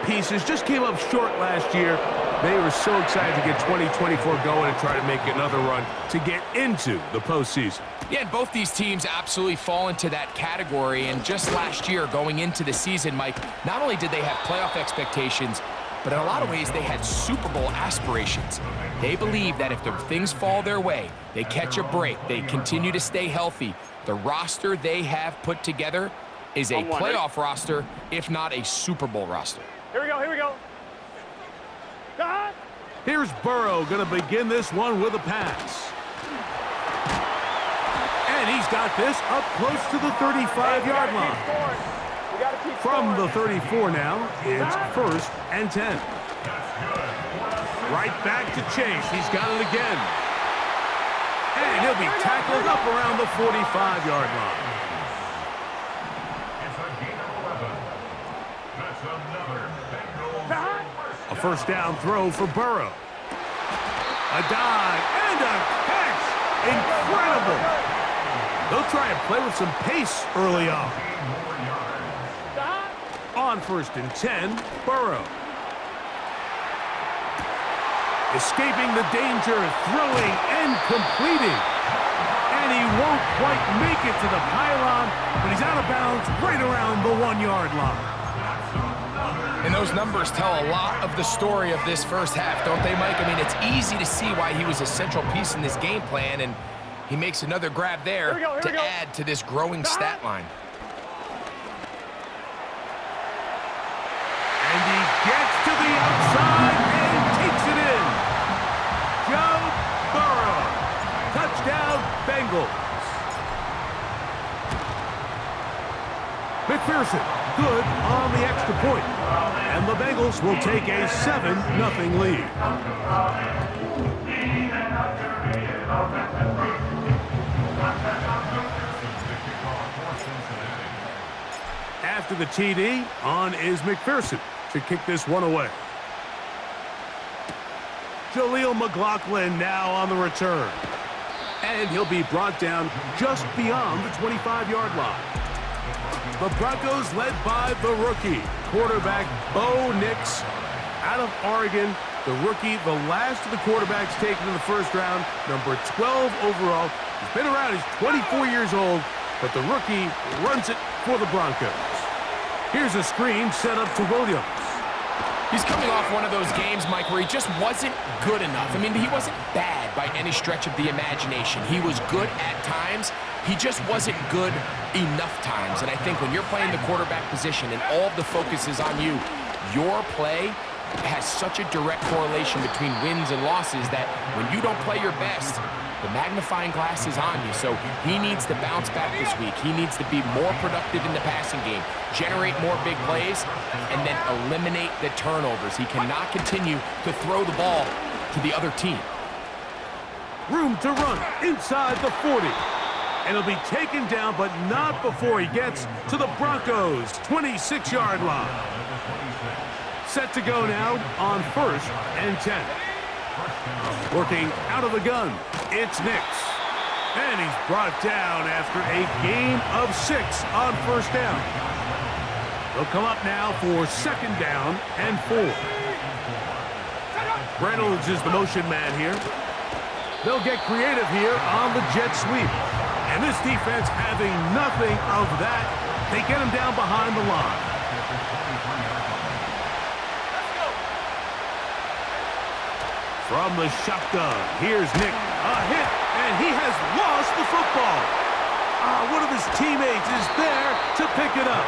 pieces just came up short last year. They were so excited to get 2024 going and try to make another run to get into the postseason. Yeah, and both these teams absolutely fall into that category. And just last year, going into the season, Mike, not only did they have playoff expectations, but in a lot of ways, they had Super Bowl aspirations. They believe that if the things fall their way, they catch a break, they continue to stay healthy, the roster they have put together is a playoff roster, if not a Super Bowl roster. Here we go, here we go. Here's Burrow going to begin this one with a pass. And he's got this up close to the 35-yard line. From the 34 now, it's 1st and 10. Right back to Chase. He's got it again. And he'll be tackled up around the 45-yard line. A first down throw for Burrow. A dive and a catch. Incredible. They'll try and play with some pace early on. On 1st and 10, Burrow. Escaping the danger, throwing and completing. And he won't quite make it to the pylon, but he's out of bounds right around the 1-yard line. And those numbers tell a lot of the story of this first half, don't they, Mike? I mean, it's easy to see why he was a central piece in this game plan, and he makes another grab there to add to this growing stat line. And he gets to the outside and takes it in. Joe Burrow. Touchdown, Bengals. McPherson, good on the extra point. And the Bengals will take a 7-0 lead. After the TD, on is McPherson to kick this one away. Jaleel McLaughlin now on the return. And he'll be brought down just beyond the 25-yard line. The Broncos led by the rookie, quarterback Bo Nix out of Oregon. The rookie, the last of the quarterbacks taken in the first round, number 12 overall. He's been around, he's 24 years old, but the rookie runs it for the Broncos. Here's a screen set up to Williams. He's coming off one of those games, Mike, where he just wasn't good enough. I mean, he wasn't bad by any stretch of the imagination. He was good at times. He just wasn't good enough times. And I think when you're playing the quarterback position and all of the focus is on you, your play has such a direct correlation between wins and losses that when you don't play your best, the magnifying glass is on you. So he needs to bounce back this week. He needs to be more productive in the passing game, generate more big plays, and then eliminate the turnovers. He cannot continue to throw the ball to the other team. Room to run inside the 40. And he'll be taken down, but not before he gets to the Broncos' 26-yard line. Set to go now on 1st and 10. Working out of the gun, it's Nix. And he's brought down after a gain of 6 on 1st down. They'll come up now for 2nd down and 4. Reynolds is the motion man here. They'll get creative here on the jet sweep. And this defense having nothing of that. They get him down behind the line. From the shotgun, here's Nick. A hit, and he has lost the football. One of his teammates is there to pick it up.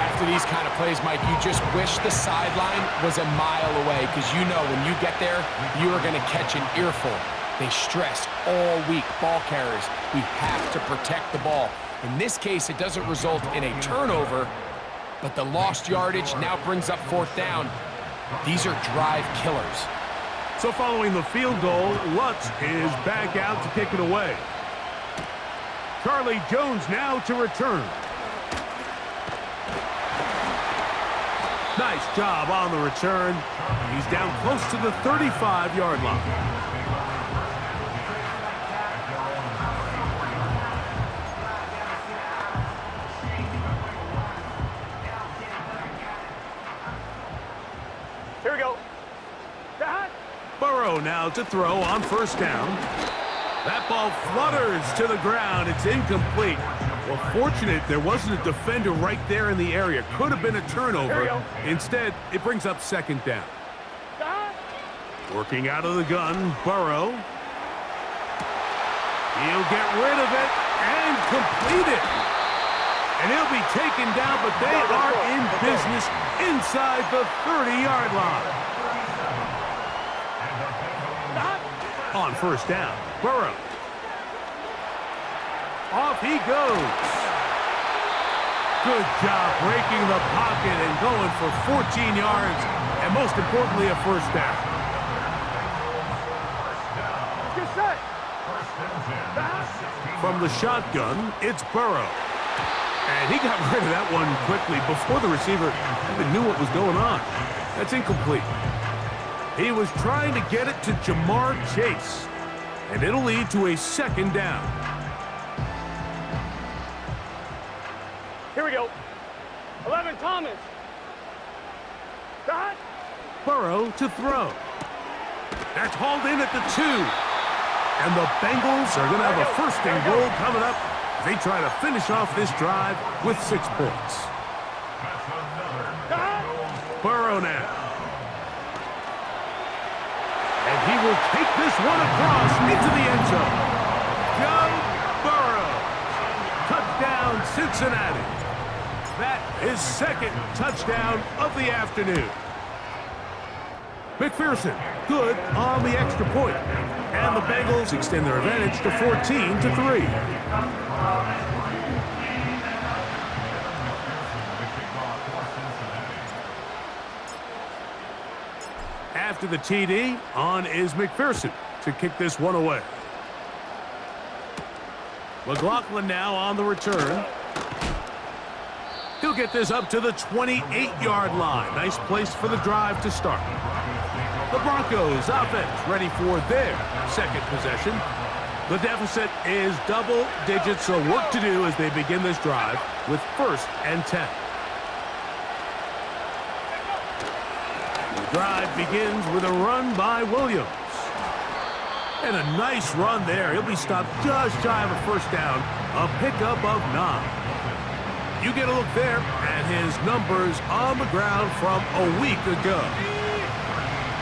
After these kind of plays, Mike, you just wish the sideline was a mile away, because you know when you get there, you are going to catch an earful. They stress all week, ball carriers. We have to protect the ball. In this case, it doesn't result in a turnover, but the lost yardage now brings up 4th down. These are drive killers. So following the field goal, Lutz is back out to kick it away. Charlie Jones now to return. Nice job on the return. He's down close to the 35-yard line. now to throw on first down. That ball flutters to the ground. It's incomplete. Well, fortunate there wasn't a defender right there in the area. Could have been a turnover. Instead, it brings up second down. Working out of the gun, Burrow. He'll get rid of it and complete it. And he'll be taken down, but they are in business inside the 30-yard line. On first down, Burrow. Off he goes. Good job breaking the pocket and going for 14 yards, and most importantly, a first down. Get set. From the shotgun, it's Burrow. And he got rid of that one quickly before the receiver even knew what was going on. That's incomplete. He was trying to get it to Jamar Chase, and it'll lead to a second down. Here we go. 11, Thomas. Dot. Burrow to throw. That's hauled in at the 2. And the Bengals are going to have a first and goal coming up. They try to finish off this drive with 6 points. Burrow now. And he will take this one across into the end zone. Joe Burrow. Touchdown, Cincinnati. That is second touchdown of the afternoon. McPherson, good on the extra point. And the Bengals extend their advantage to 14-3. After the TD, on is McPherson to kick this one away. McLaughlin now on the return. He'll get this up to the 28-yard line. Nice place for the drive to start. The Broncos offense ready for their second possession. The deficit is double digits, so work to do as they begin this drive with 1st and 10. The drive begins with a run by Williams. And a nice run there. He'll be stopped just shy of a first down. A pickup of 9. You get a look there at his numbers on the ground from a week ago.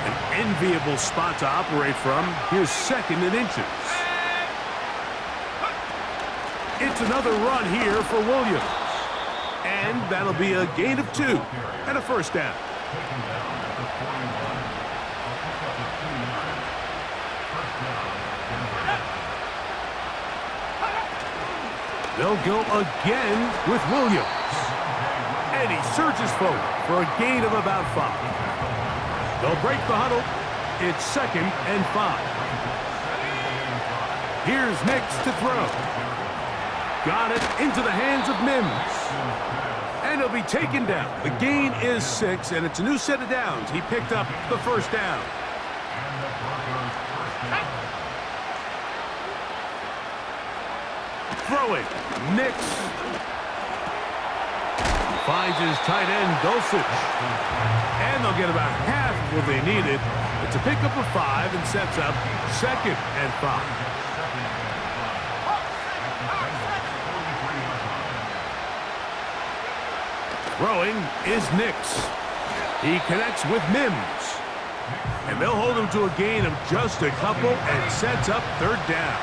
An enviable spot to operate from. Here's 2nd and inches. It's another run here for Williams. And that'll be a gain of 2 and a first down. They'll go again with Williams. And he surges forward for a gain of about 5. They'll break the huddle. It's 2nd and 5. Here's Nix to throw. Got it into the hands of Mims. And he'll be taken down. The gain is 6, and it's a new set of downs. He picked up the first down. Throwing. Nix. Finds his tight end, Dulcich. And they'll get about half of what they needed. It's a pickup of 5 and sets up 2nd and 5. Throwing is Nix. He connects with Mims. And they'll hold him to a gain of just a couple and sets up 3rd down.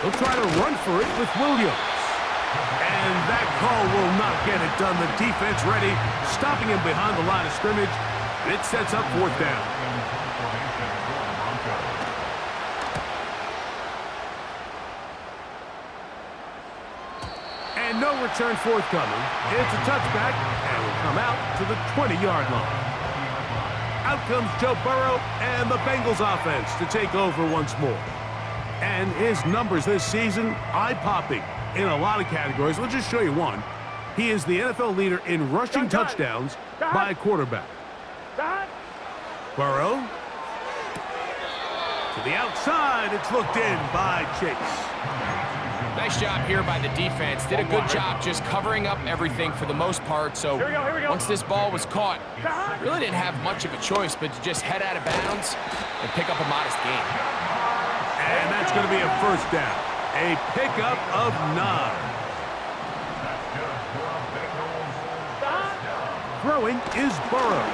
He'll try to run for it with Williams. And that call will not get it done. The defense ready, stopping him behind the line of scrimmage. And it sets up 4th down. And no return forthcoming. It's a touchback and will come out to the 20-yard line. Out comes Joe Burrow and the Bengals offense to take over once more. And his numbers this season, eye-popping in a lot of categories. We'll just show you one. He is the NFL leader in rushing touchdowns by a quarterback. Burrow. To the outside, it's looked in by Chase. Nice job here by the defense. Did a good job just covering up everything for the most part. So once this ball was caught, really didn't have much of a choice but to just head out of bounds and pick up a modest gain. And that's going to be a first down. A pickup of 9. Throwing is Burrow.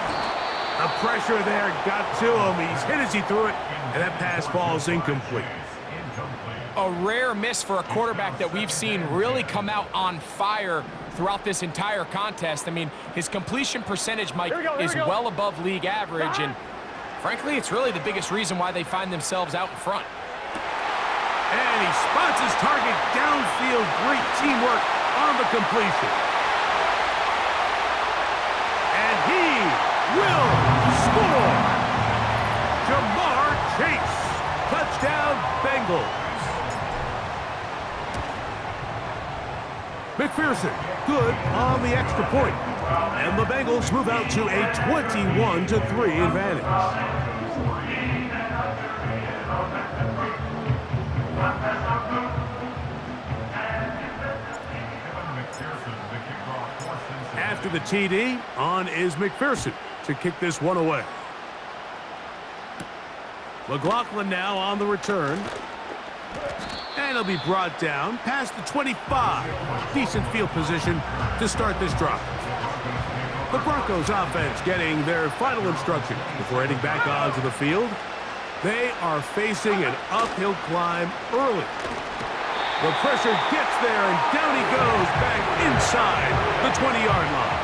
The pressure there got to him. He's hit as he threw it, and that pass falls incomplete. A rare miss for a quarterback that we've seen really come out on fire throughout this entire contest. I mean, his completion percentage, Mike, is well above league average, and frankly, it's really the biggest reason why they find themselves out in front. And he spots his target downfield. Great teamwork on the completion. And he will score. Jamar Chase. Touchdown, Bengals. McPherson, good on the extra point. And the Bengals move out to a 21-3 advantage. After the TD, on is McPherson to kick this one away. McLaughlin now on the return. And he'll be brought down past the 25. Decent field position to start this drive. The Broncos offense getting their final instructions before heading back onto the field. They are facing an uphill climb early. The pressure gets there, and down he goes back inside the 20-yard line.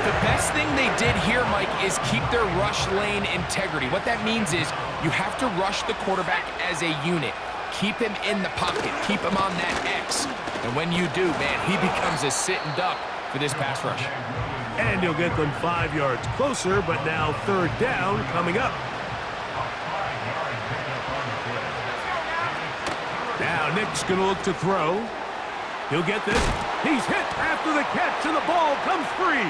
The best thing they did here, Mike, is keep their rush lane integrity. What that means is you have to rush the quarterback as a unit. Keep him in the pocket. Keep him on that X. And when you do, man, he becomes a sitting duck for this pass rush. And he'll get them 5 yards closer, but now third down coming up. Now Nick's going to look to throw. He'll get this. He's hit after the catch, and the ball comes free.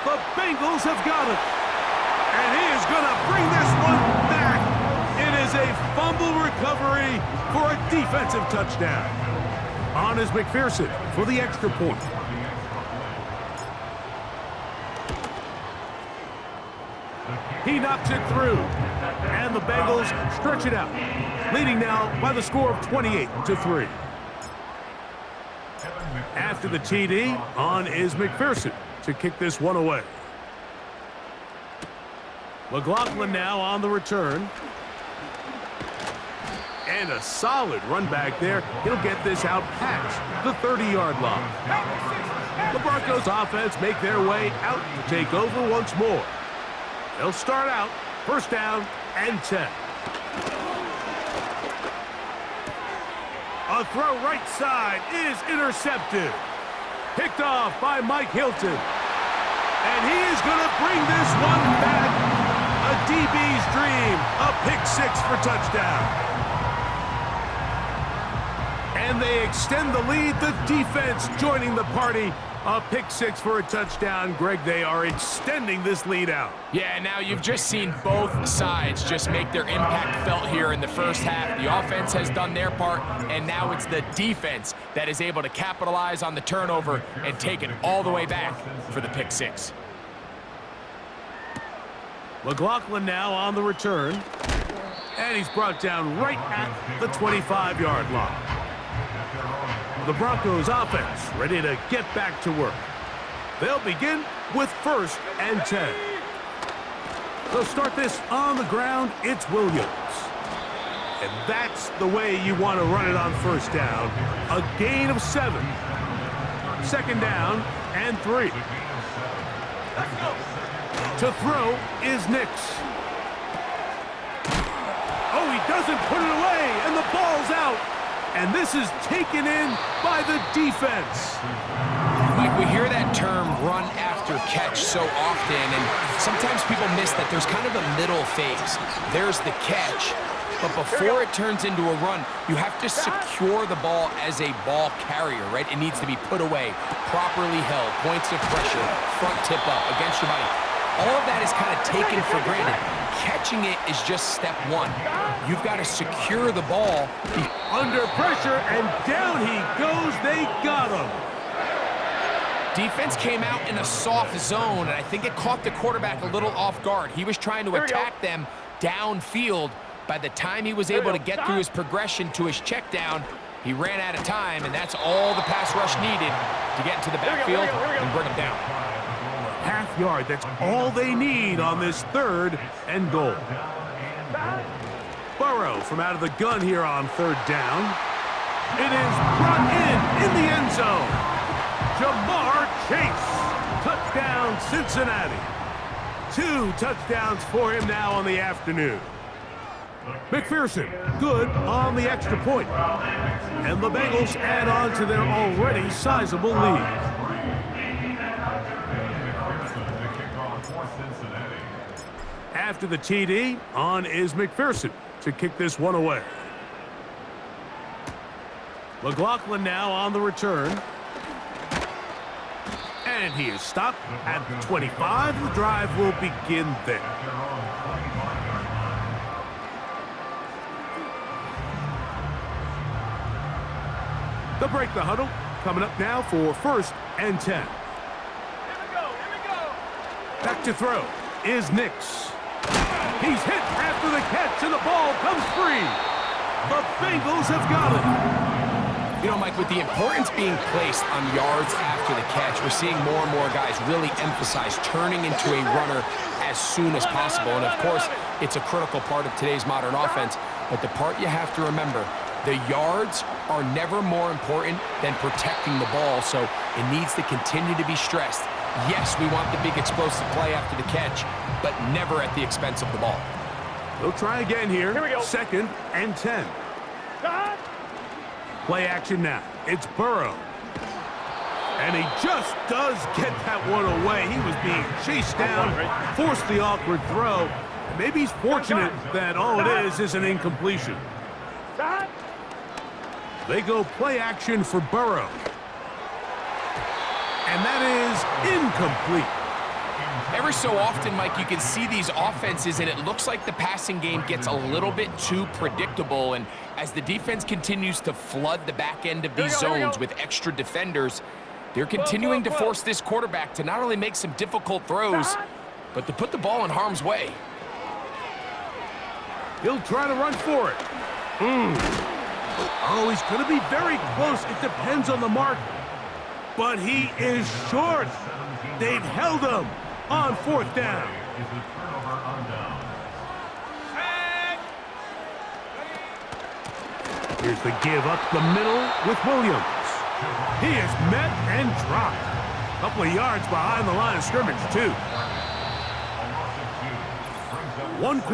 The Bengals have got it. And he is going to bring this one back. It is a fumble recovery for a defensive touchdown. On is McPherson for the extra point. He knocks it through. And the Bengals stretch it out, leading now by the score of 28-3. After the TD, on is McPherson to kick this one away. McLaughlin now on the return. And a solid run back there. He'll get this out past the 30-yard line. The Broncos offense make their way out to take over once more. They'll start out first down and 10. A throw right side is intercepted. Picked off by Mike Hilton. And he is going to bring this one back. A DB's dream. A pick six for touchdown. And they extend the lead. The defense joining the party. A pick six for a touchdown. Greg, they are extending this lead out. Yeah, now you've just seen both sides just make their impact felt here in the first half. The offense has done their part, and now it's the defense that is able to capitalize on the turnover and take it all the way back for the pick six. McLaughlin now on the return. And he's brought down right at the 25-yard line. The Broncos offense ready to get back to work. They'll begin with first and 10. They'll start this on the ground. It's Williams. And that's the way you want to run it on first down. A gain of 7. Second down and 3. To throw is Nix. Oh, he doesn't put it away, and the ball's out. And this is taken in by the defense. Mike, we hear that term run after catch so often, and sometimes people miss that there's kind of a middle phase. There's the catch, but before it turns into a run, you have to secure the ball as a ball carrier, right? It needs to be put away, properly held, points of pressure, front tip up against your body. all of that is kind of taken for granted. Catching it is just step one. You've got to secure the ball. Under pressure, and down he goes. They got him. Defense came out in a soft zone, and I think it caught the quarterback a little off guard. He was trying to attack them downfield. By the time he was able to get through his progression to his check down, he ran out of time, and that's all the pass rush needed to get into the backfield and bring him down. Half yard, that's all they need on this 3rd and goal. Burrow from out of the gun here on 3rd down. It is brought in the end zone. Jamar Chase. Touchdown, Cincinnati. 2 touchdowns for him now on the afternoon. McPherson, good on the extra point. And the Bengals add on to their already sizable lead. After the TD, on is McPherson to kick this one away. McLaughlin now on the return. And he is stopped at 25. The drive will begin there. They'll break the huddle. Coming up now for 1st and 10. Here we go. Back to throw is Nix. He's hit after the catch, and the ball comes free. The Bengals have got it. You know, Mike, with the importance being placed on yards after the catch, we're seeing more and more guys really emphasize turning into a runner as soon as possible. And, of course, it's a critical part of today's modern offense. But the part you have to remember, the yards are never more important than protecting the ball, so it needs to continue to be stressed. Yes, we want the big explosive play after the catch, but never at the expense of the ball. They'll try again here. Here we go. 2nd and 10. Play action now. It's Burrow. And he just does get that one away. He was being chased down, forced the awkward throw. And maybe he's fortunate that all it is an incompletion. They go play action for Burrow. And that is incomplete. Every so often, Mike, you can see these offenses, and it looks like the passing game gets a little bit too predictable. And as the defense continues to flood the back end of these zones with extra defenders, they're continuing to force this quarterback to not only make some difficult throws, but to put the ball in harm's way. He'll try to run for it. Oh, he's going to be very close. It depends on the mark. But he is short. They've held him on 4th down. Here's the give up the middle with Williams. He is met and dropped. A couple of yards behind the line of scrimmage, too. 1 quarter.